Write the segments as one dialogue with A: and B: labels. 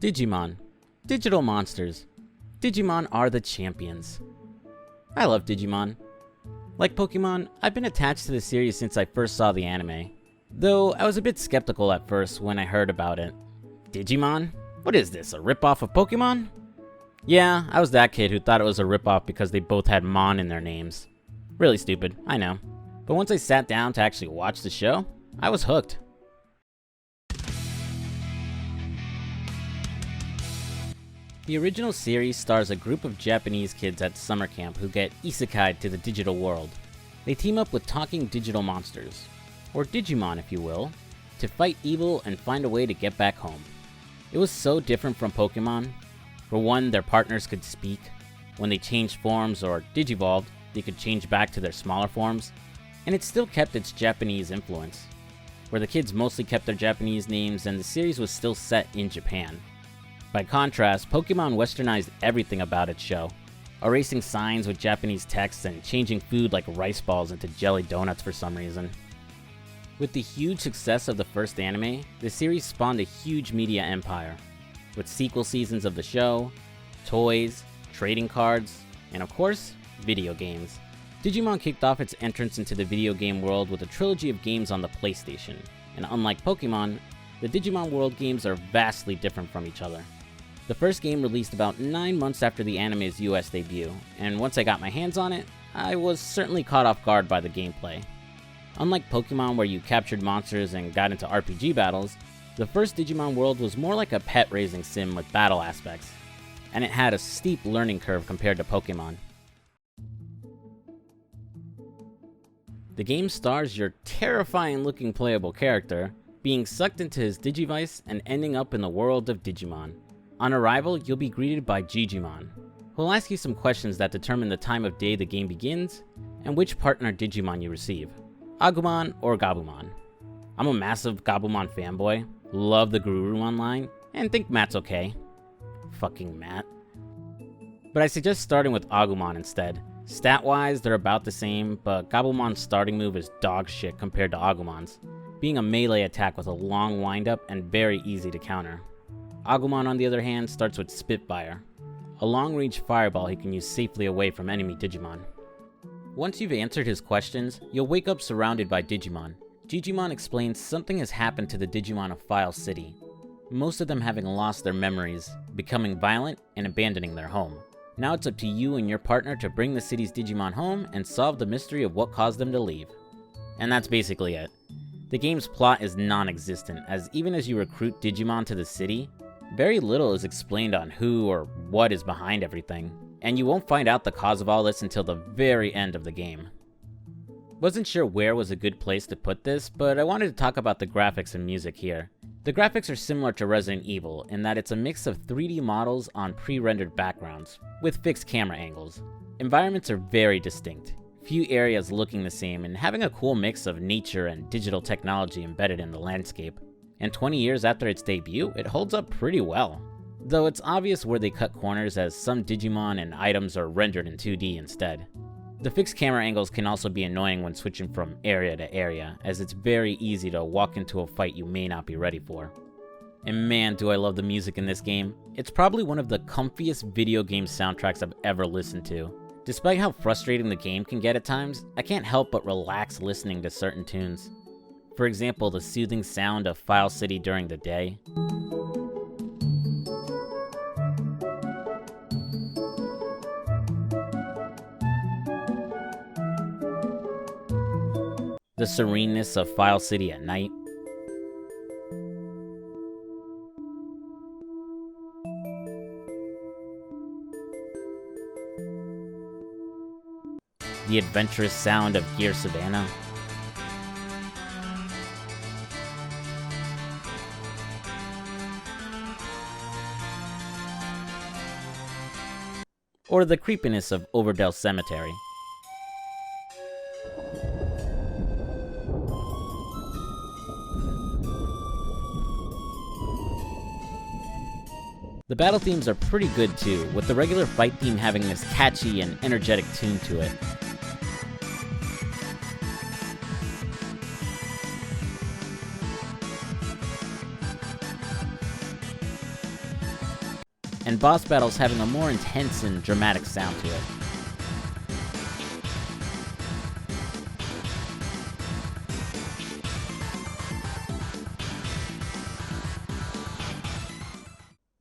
A: Digimon. Digital monsters. Digimon are the champions. I love Digimon. Like Pokemon, I've been attached to the series since I first saw the anime. Though I was a bit skeptical at first when I heard about it. Digimon? What is this, a ripoff of Pokemon? Yeah, I was that kid who thought it was a ripoff because they both had Mon in their names. Really stupid, I know. But once I sat down to actually watch the show, I was hooked. The original series stars a group of Japanese kids at summer camp who get isekai'd to the digital world. They team up with talking digital monsters, or Digimon if you will, to fight evil and find a way to get back home. It was so different from Pokemon. For one, their partners could speak. When they changed forms or digivolved, they could change back to their smaller forms, and it still kept its Japanese influence, where the kids mostly kept their Japanese names and the series was still set in Japan. By contrast, Pokemon westernized everything about its show, erasing signs with Japanese text and changing food like rice balls into jelly donuts for some reason. With the huge success of the first anime, the series spawned a huge media empire, with sequel seasons of the show, toys, trading cards, and of course, video games. Digimon kicked off its entrance into the video game world with a trilogy of games on the PlayStation, and unlike Pokemon, the Digimon World games are vastly different from each other. The first game released about 9 months after the anime's US debut, and once I got my hands on it, I was certainly caught off guard by the gameplay. Unlike Pokemon where you captured monsters and got into RPG battles, the first Digimon World was more like a pet raising sim with battle aspects, and it had a steep learning curve compared to Pokemon. The game stars your terrifying looking playable character being sucked into his Digivice and ending up in the world of Digimon. On arrival, you'll be greeted by Digimon, who'll ask you some questions that determine the time of day the game begins and which partner Digimon you receive, Agumon or Gabumon. I'm a massive Gabumon fanboy, love the Garurumon line, and think Matt's okay. Fucking Matt. But I suggest starting with Agumon instead. Stat-wise, they're about the same, but Gabumon's starting move is dog shit compared to Agumon's, being a melee attack with a long windup and very easy to counter. Agumon, on the other hand, starts with Spitfire, a long-range fireball he can use safely away from enemy Digimon. Once you've answered his questions, you'll wake up surrounded by Digimon. Digimon explains something has happened to the Digimon of File City, most of them having lost their memories, becoming violent, and abandoning their home. Now it's up to you and your partner to bring the city's Digimon home and solve the mystery of what caused them to leave. And that's basically it. The game's plot is non-existent, as even as you recruit Digimon to the city, very little is explained on who or what is behind everything, and you won't find out the cause of all this until the very end of the game. Wasn't sure where was a good place to put this, but I wanted to talk about the graphics and music here. The graphics are similar to Resident Evil in that it's a mix of 3D models on pre-rendered backgrounds, with fixed camera angles. Environments are very distinct, few areas looking the same, and having a cool mix of nature and digital technology embedded in the landscape. And 20 years after its debut, it holds up pretty well. Though it's obvious where they cut corners, as some Digimon and items are rendered in 2D instead. The fixed camera angles can also be annoying when switching from area to area, as it's very easy to walk into a fight you may not be ready for. And man, do I love the music in this game. It's probably one of the comfiest video game soundtracks I've ever listened to. Despite how frustrating the game can get at times, I can't help but relax listening to certain tunes. For example, the soothing sound of File City during the day. The sereneness of File City at night. The adventurous sound of Gear Savannah. Or the creepiness of Overdell Cemetery. The battle themes are pretty good too, with the regular fight theme having this catchy and energetic tune to it. and boss battles having a more intense and dramatic sound to it.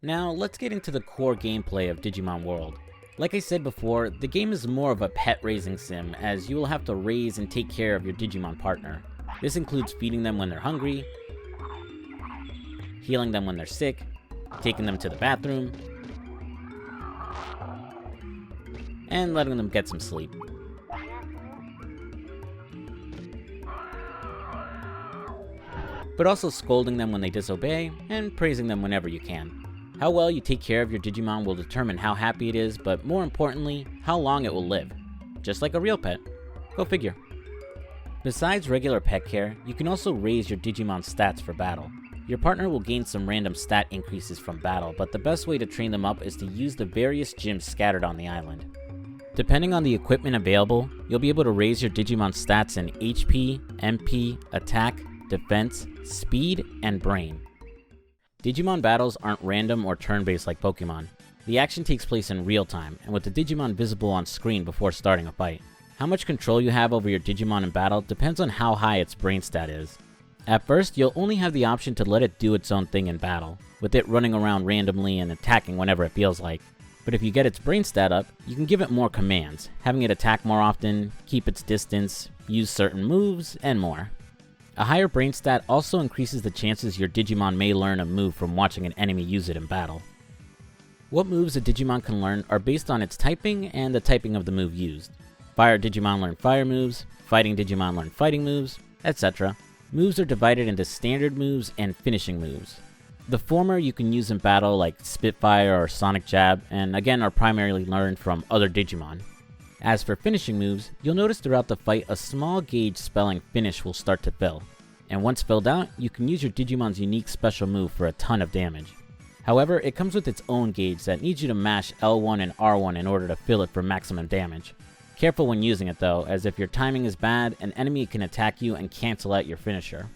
A: Now, let's get into the core gameplay of Digimon World. Like I said before, the game is more of a pet raising sim, as you will have to raise and take care of your Digimon partner. This includes feeding them when they're hungry, healing them when they're sick, taking them to the bathroom, and letting them get some sleep. But also scolding them when they disobey, and praising them whenever you can. How well you take care of your Digimon will determine how happy it is, but more importantly, how long it will live. Just like a real pet. Go figure. Besides regular pet care, you can also raise your Digimon stats for battle. Your partner will gain some random stat increases from battle, but the best way to train them up is to use the various gyms scattered on the island. Depending on the equipment available, you'll be able to raise your Digimon stats in HP, MP, attack, defense, speed, and brain. Digimon battles aren't random or turn-based like Pokemon. The action takes place in real time, and with the Digimon visible on screen before starting a fight. How much control you have over your Digimon in battle depends on how high its brain stat is. At first, you'll only have the option to let it do its own thing in battle, with it running around randomly and attacking whenever it feels like. But if you get its brain stat up, you can give it more commands, having it attack more often, keep its distance, use certain moves, and more. A higher brain stat also increases the chances your Digimon may learn a move from watching an enemy use it in battle. What moves a Digimon can learn are based on its typing and the typing of the move used. Fire Digimon learn fire moves, fighting Digimon learn fighting moves, etc. Moves are divided into standard moves and finishing moves. The former you can use in battle like Spitfire or Sonic Jab, and again are primarily learned from other Digimon. As for finishing moves, you'll notice throughout the fight a small gauge spelling finish will start to fill, and once filled out, you can use your Digimon's unique special move for a ton of damage. However, it comes with its own gauge that needs you to mash L1 and R1 in order to fill it for maximum damage. Careful when using it though, as if your timing is bad, an enemy can attack you and cancel out your finisher.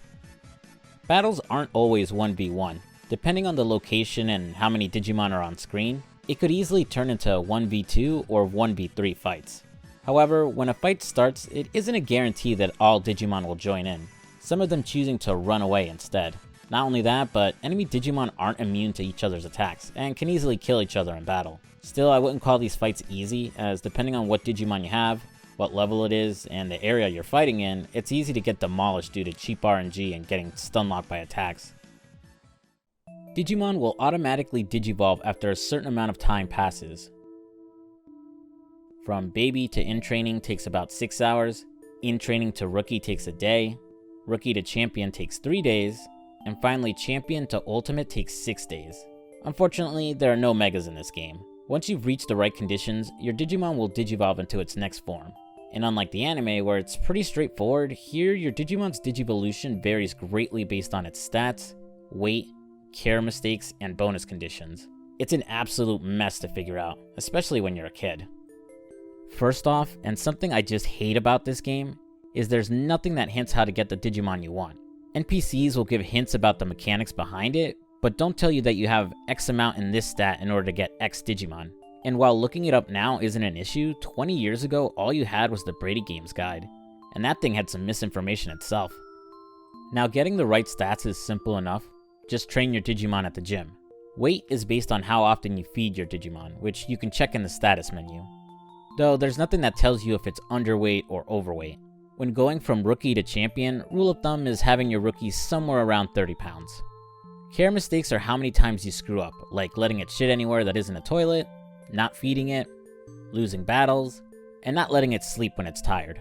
A: Battles aren't always 1v1. Depending on the location and how many Digimon are on screen, it could easily turn into 1v2 or 1v3 fights. However, when a fight starts, it isn't a guarantee that all Digimon will join in, some of them choosing to run away instead. Not only that, but enemy Digimon aren't immune to each other's attacks, and can easily kill each other in battle. Still, I wouldn't call these fights easy, as depending on what Digimon you have, what level it is, and the area you're fighting in, it's easy to get demolished due to cheap RNG and getting stun-locked by attacks. Digimon will automatically digivolve after a certain amount of time passes. From baby to in-training takes about 6 hours, in-training to rookie takes a day, rookie to champion takes 3 days, and finally champion to ultimate takes 6 days. Unfortunately, there are no megas in this game. Once you've reached the right conditions, your Digimon will digivolve into its next form. And unlike the anime, where it's pretty straightforward, here your Digimon's Digivolution varies greatly based on its stats, weight, care mistakes, and bonus conditions. It's an absolute mess to figure out, especially when you're a kid. First off, and something I just hate about this game, is there's nothing that hints how to get the Digimon you want. NPCs will give hints about the mechanics behind it, but don't tell you that you have X amount in this stat in order to get X Digimon. And while looking it up now isn't an issue, 20 years ago all you had was the Brady Games guide, and that thing had some misinformation itself. Now getting the right stats is simple enough. Just train your Digimon at the gym. Weight is based on how often you feed your Digimon, which you can check in the status menu. Though there's nothing that tells you if it's underweight or overweight. When going from rookie to champion, rule of thumb is having your rookie somewhere around 30 pounds. Care mistakes are how many times you screw up, like letting it shit anywhere that isn't a toilet, not feeding it, losing battles, and not letting it sleep when it's tired.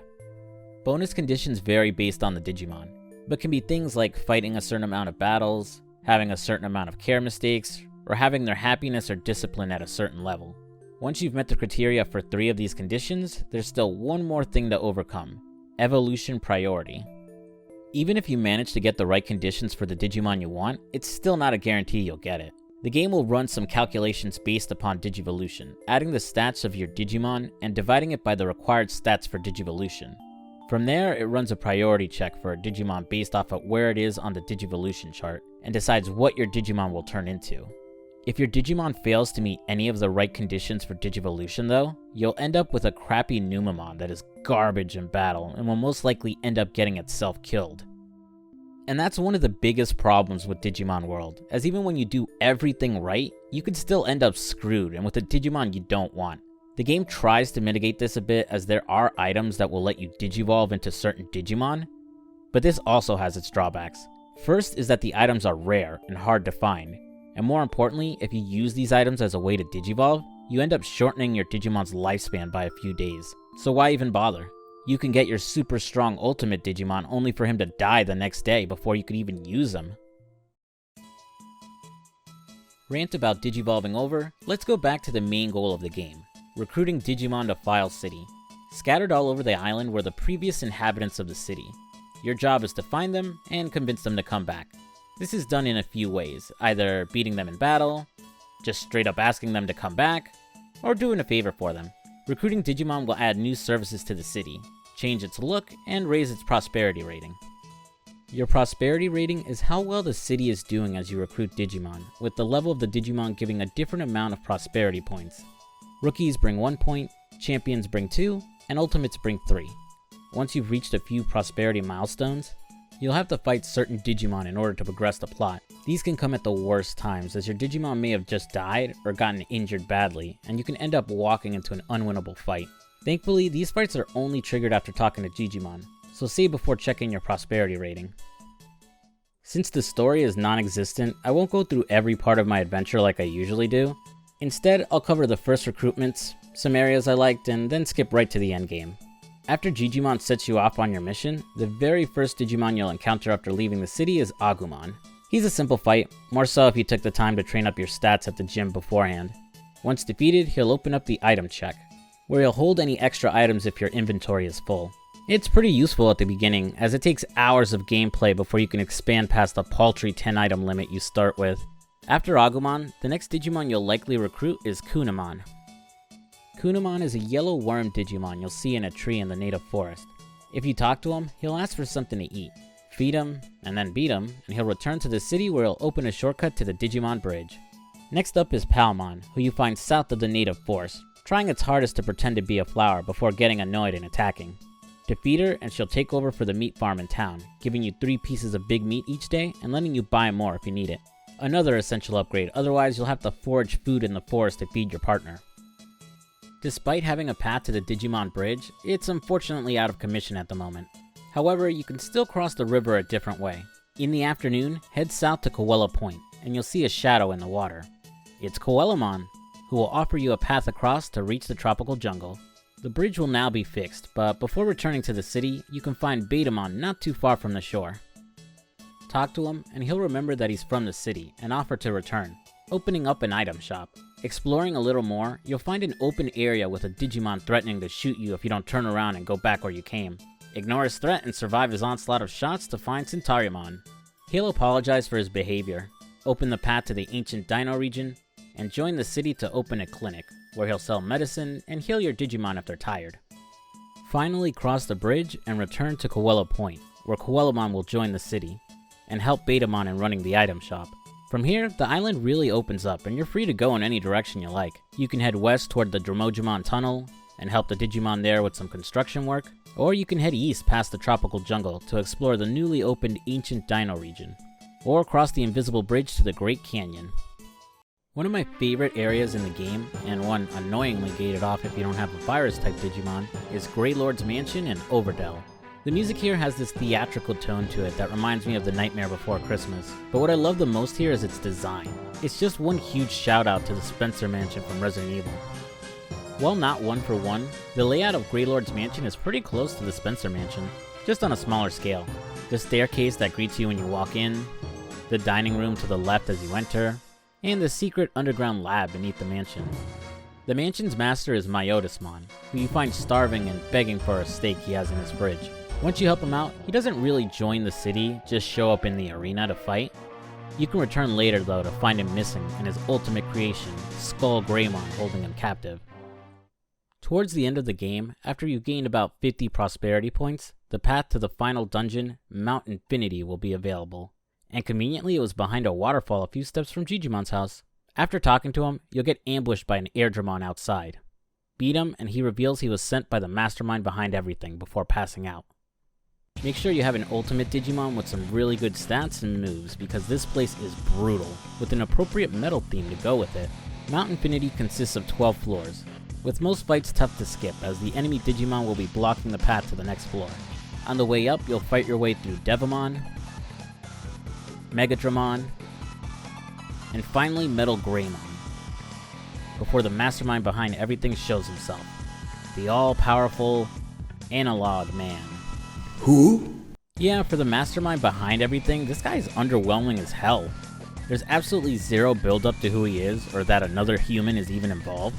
A: Bonus conditions vary based on the Digimon, but can be things like fighting a certain amount of battles, having a certain amount of care mistakes, or having their happiness or discipline at a certain level. Once you've met the criteria for 3 of these conditions, there's still one more thing to overcome: evolution priority. Even if you manage to get the right conditions for the Digimon you want, it's still not a guarantee you'll get it. The game will run some calculations based upon Digivolution, adding the stats of your Digimon and dividing it by the required stats for Digivolution. From there, it runs a priority check for a Digimon based off of where it is on the Digivolution chart, and decides what your Digimon will turn into. If your Digimon fails to meet any of the right conditions for Digivolution though, you'll end up with a crappy Numamon that is garbage in battle and will most likely end up getting itself killed. And that's one of the biggest problems with Digimon World, as even when you do everything right, you could still end up screwed and with a Digimon you don't want. The game tries to mitigate this a bit as there are items that will let you Digivolve into certain Digimon, but this also has its drawbacks. First is that the items are rare and hard to find, and more importantly, if you use these items as a way to Digivolve, you end up shortening your Digimon's lifespan by a few days, so why even bother? You can get your super strong ultimate Digimon only for him to die the next day before you could even use him. Rant about Digivolving over, let's go back to the main goal of the game, recruiting Digimon to File City. Scattered all over the island were the previous inhabitants of the city. Your job is to find them and convince them to come back. This is done in a few ways, either beating them in battle, just straight up asking them to come back, or doing a favor for them. Recruiting Digimon will add new services to the city, change its look, and raise its prosperity rating. Your prosperity rating is how well the city is doing as you recruit Digimon, with the level of the Digimon giving a different amount of prosperity points. Rookies bring 1 point, champions bring 2, and ultimates bring 3. Once you've reached a few prosperity milestones, you'll have to fight certain Digimon in order to progress the plot. These can come at the worst times, as your Digimon may have just died or gotten injured badly, and you can end up walking into an unwinnable fight. Thankfully, these fights are only triggered after talking to Digimon, so save before checking your prosperity rating. Since the story is non-existent, I won't go through every part of my adventure like I usually do. Instead, I'll cover the first recruitments, some areas I liked, and then skip right to the endgame. After Digimon sets you off on your mission, the very first Digimon you'll encounter after leaving the city is Agumon. He's a simple fight, more so if you took the time to train up your stats at the gym beforehand. Once defeated, he'll open up the item check, where you'll hold any extra items if your inventory is full. It's pretty useful at the beginning, as it takes hours of gameplay before you can expand past the paltry 10 item limit you start with. After Agumon, the next Digimon you'll likely recruit is Kunamon. Kunamon is a yellow worm Digimon you'll see in a tree in the native forest. If you talk to him, he'll ask for something to eat. Feed him, and then beat him, and he'll return to the city where he'll open a shortcut to the Digimon Bridge. Next up is Palmon, who you find south of the native forest, trying its hardest to pretend to be a flower before getting annoyed and attacking. Defeat her and she'll take over for the meat farm in town, giving you 3 pieces of big meat each day and letting you buy more if you need it. Another essential upgrade, otherwise you'll have to forage food in the forest to feed your partner. Despite having a path to the Digimon Bridge, it's unfortunately out of commission at the moment. However, you can still cross the river a different way. In the afternoon, head south to Koella Point, and you'll see a shadow in the water. It's Koellamon, who will offer you a path across to reach the tropical jungle. The bridge will now be fixed, but before returning to the city, you can find Betamon not too far from the shore. Talk to him, and he'll remember that he's from the city, and offer to return, opening up an item shop. Exploring a little more, you'll find an open area with a Digimon threatening to shoot you if you don't turn around and go back where you came. Ignore his threat and survive his onslaught of shots to find Centauriamon. He'll apologize for his behavior, open the path to the ancient Dino region, and join the city to open a clinic, where he'll sell medicine and heal your Digimon if they're tired. Finally cross the bridge and return to Koella Point, where Koellamon will join the city, and help Betamon in running the item shop. From here, the island really opens up and you're free to go in any direction you like. You can head west toward the Dromojimon Tunnel and help the Digimon there with some construction work, or you can head east past the tropical jungle to explore the newly opened ancient Dino region, or cross the invisible bridge to the Great Canyon. One of my favorite areas in the game, and one annoyingly gated off if you don't have a virus-type Digimon, is Greylord's Mansion and Overdell. The music here has this theatrical tone to it that reminds me of The Nightmare Before Christmas, but what I love the most here is its design. It's just one huge shout out to the Spencer Mansion from Resident Evil. While not one for one, the layout of Greylord's Mansion is pretty close to the Spencer Mansion, just on a smaller scale. The staircase that greets you when you walk in, the dining room to the left as you enter, and the secret underground lab beneath the mansion. The mansion's master is Myotismon, who you find starving and begging for a steak he has in his fridge. Once you help him out, he doesn't really join the city, just show up in the arena to fight. You can return later though to find him missing and his ultimate creation, Skull Greymon, holding him captive. Towards the end of the game, after you've gained about 50 prosperity points, the path to the final dungeon, Mount Infinity, will be available. And conveniently it was behind a waterfall a few steps from Gigimon's house. After talking to him, you'll get ambushed by an Digimon outside. Beat him, and he reveals he was sent by the mastermind behind everything before passing out. Make sure you have an ultimate Digimon with some really good stats and moves, because this place is brutal, with an appropriate metal theme to go with it. Mount Infinity consists of 12 floors, with most fights tough to skip as the enemy Digimon will be blocking the path to the next floor. On the way up, you'll fight your way through Devimon, Megadramon, and finally Metal Greymon, before the mastermind behind everything shows himself, the all-powerful Analog Man.
B: Who?
A: Yeah, for the mastermind behind everything, this guy is underwhelming as hell. There's absolutely zero build-up to who he is, or that another human is even involved.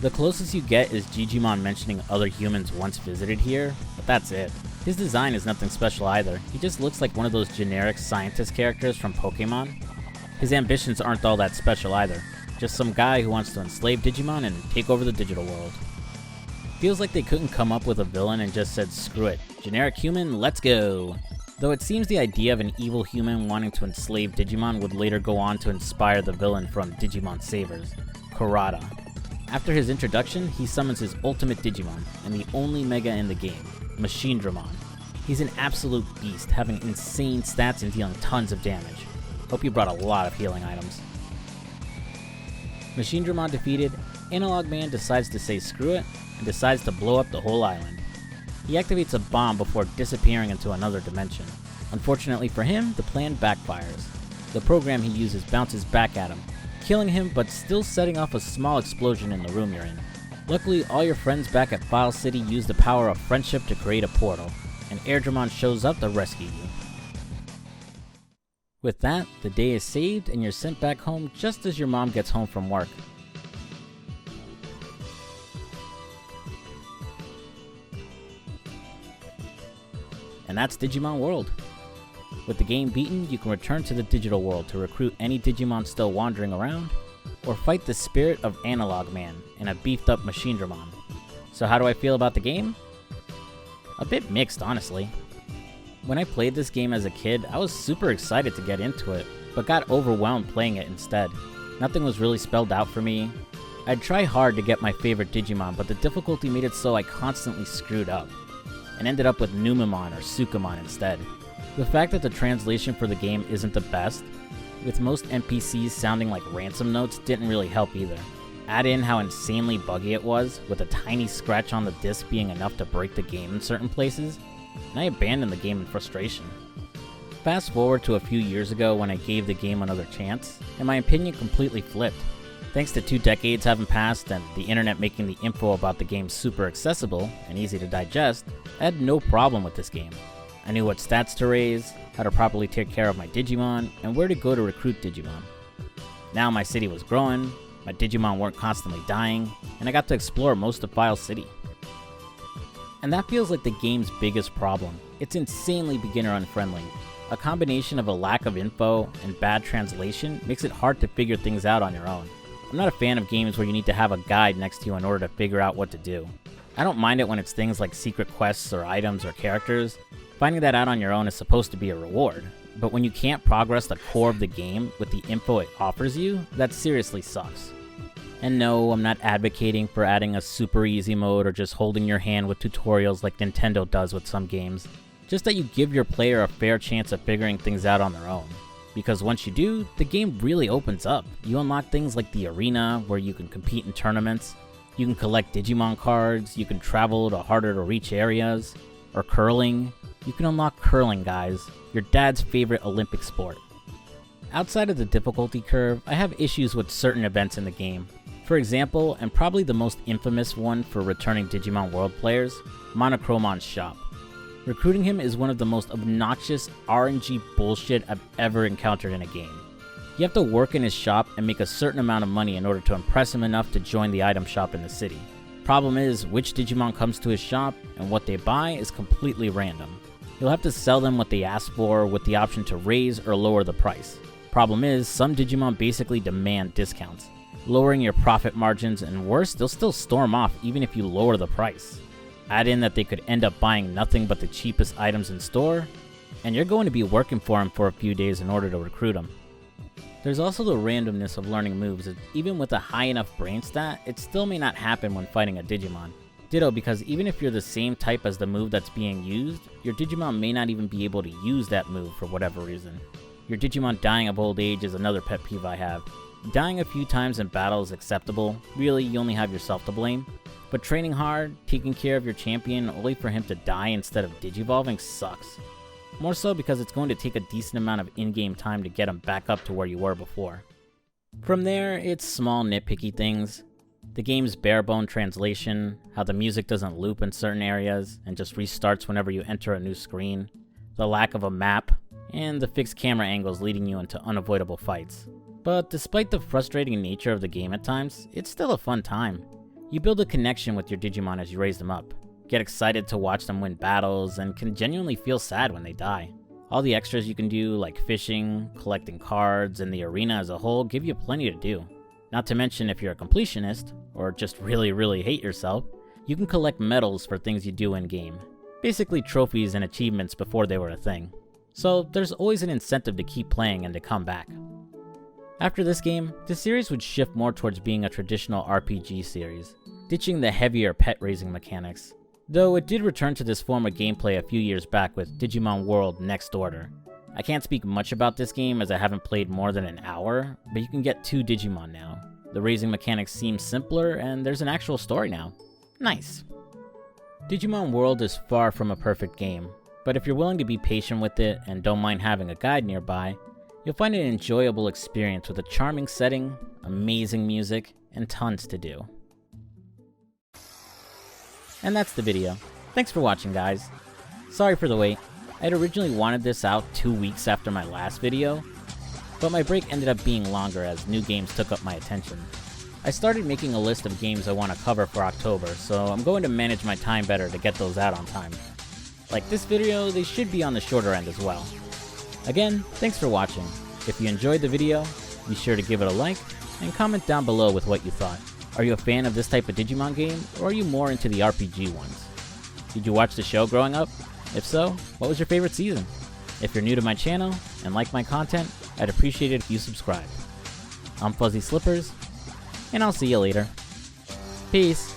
A: The closest you get is Digimon mentioning other humans once visited here, but that's it. His design is nothing special either, he just looks like one of those generic scientist characters from Pokemon. His ambitions aren't all that special either, just some guy who wants to enslave Digimon and take over the digital world. Feels like they couldn't come up with a villain and just said screw it, generic human, let's go. Though it seems the idea of an evil human wanting to enslave Digimon would later go on to inspire the villain from Digimon Savers, Kurata. After his introduction, he summons his ultimate Digimon, and the only Mega in the game, Machinedramon. He's an absolute beast, having insane stats and dealing tons of damage. Hope you brought a lot of healing items. Machinedramon defeated, Analog Man decides to say screw it, and decides to blow up the whole island. He activates a bomb before disappearing into another dimension. Unfortunately for him, the plan backfires. The program he uses bounces back at him, killing him but still setting off a small explosion in the room you're in. Luckily, all your friends back at File City use the power of friendship to create a portal, and Digimon shows up to rescue you. With that, the day is saved and you're sent back home just as your mom gets home from work. And that's Digimon World. With the game beaten, you can return to the digital world to recruit any Digimon still wandering around, or fight the spirit of Analog Man in a beefed up Machinedramon. So how do I feel about the game? A bit mixed, honestly. When I played this game as a kid, I was super excited to get into it, but got overwhelmed playing it instead. Nothing was really spelled out for me. I'd try hard to get my favorite Digimon, but the difficulty made it so I constantly screwed up, and ended up with Numemon or Sukamon instead. The fact that the translation for the game isn't the best, with most NPCs sounding like ransom notes, didn't really help either. Add in how insanely buggy it was, with a tiny scratch on the disc being enough to break the game in certain places, and I abandoned the game in frustration. Fast forward to a few years ago when I gave the game another chance, and my opinion completely flipped. Thanks to 2 decades having passed and the internet making the info about the game super accessible and easy to digest, I had no problem with this game. I knew what stats to raise, how to properly take care of my Digimon, and where to go to recruit Digimon. Now my city was growing, my Digimon weren't constantly dying, and I got to explore most of File City. And that feels like the game's biggest problem. It's insanely beginner unfriendly. A combination of a lack of info and bad translation makes it hard to figure things out on your own. I'm not a fan of games where you need to have a guide next to you in order to figure out what to do. I don't mind it when it's things like secret quests or items or characters. Finding that out on your own is supposed to be a reward, but when you can't progress the core of the game with the info it offers you, that seriously sucks. And no, I'm not advocating for adding a super easy mode or just holding your hand with tutorials like Nintendo does with some games. Just that you give your player a fair chance of figuring things out on their own. Because once you do, the game really opens up. You unlock things like the arena, where you can compete in tournaments, you can collect Digimon cards, you can travel to harder to reach areas, or curling. You can unlock curling, guys, your dad's favorite Olympic sport. Outside of the difficulty curve, I have issues with certain events in the game. For example, and probably the most infamous one for returning Digimon World players, Monochromon's shop. Recruiting him is one of the most obnoxious RNG bullshit I've ever encountered in a game. You have to work in his shop and make a certain amount of money in order to impress him enough to join the item shop in the city. Problem is, which Digimon comes to his shop and what they buy is completely random. You'll have to sell them what they ask for with the option to raise or lower the price. Problem is, some Digimon basically demand discounts, lowering your profit margins, and worse, they'll still storm off even if you lower the price. Add in that they could end up buying nothing but the cheapest items in store, and you're going to be working for them for a few days in order to recruit them. There's also the randomness of learning moves. Even with a high enough brain stat, it still may not happen when fighting a Digimon. Ditto, because even if you're the same type as the move that's being used, your Digimon may not even be able to use that move for whatever reason. Your Digimon dying of old age is another pet peeve I have. Dying a few times in battle is acceptable, really you only have yourself to blame. But training hard, taking care of your champion only for him to die instead of digivolving sucks. More so because it's going to take a decent amount of in-game time to get him back up to where you were before. From there, it's small nitpicky things. The game's bare-bone translation, how the music doesn't loop in certain areas and just restarts whenever you enter a new screen, the lack of a map, and the fixed camera angles leading you into unavoidable fights. But despite the frustrating nature of the game at times, it's still a fun time. You build a connection with your Digimon as you raise them up, get excited to watch them win battles, and can genuinely feel sad when they die. All the extras you can do, like fishing, collecting cards, and the arena as a whole, give you plenty to do. Not to mention, if you're a completionist, or just really hate yourself, you can collect medals for things you do in-game. Basically trophies and achievements before they were a thing. So there's always an incentive to keep playing and to come back. After this game, the series would shift more towards being a traditional RPG series, ditching the heavier pet-raising mechanics. Though it did return to this form of gameplay a few years back with Digimon World Next Order. I can't speak much about this game as I haven't played more than an hour, but you can get 2 Digimon now. The raising mechanics seem simpler, and there's an actual story now. Nice. Digimon World is far from a perfect game, but if you're willing to be patient with it and don't mind having a guide nearby, you'll find an enjoyable experience with a charming setting, amazing music, and tons to do. And that's the video. Thanks for watching, guys. Sorry for the wait. I had originally wanted this out 2 weeks after my last video, but my break ended up being longer as new games took up my attention. I started making a list of games I want to cover for October, so I'm going to manage my time better to get those out on time. Like this video, they should be on the shorter end as well. Again, thanks for watching. If you enjoyed the video, be sure to give it a like, and comment down below with what you thought. Are you a fan of this type of Digimon game, or are you more into the RPG ones? Did you watch the show growing up? If so, what was your favorite season? If you're new to my channel, and like my content, I'd appreciate it if you subscribed. I'm Fuzzy Slippers, and I'll see you later. Peace!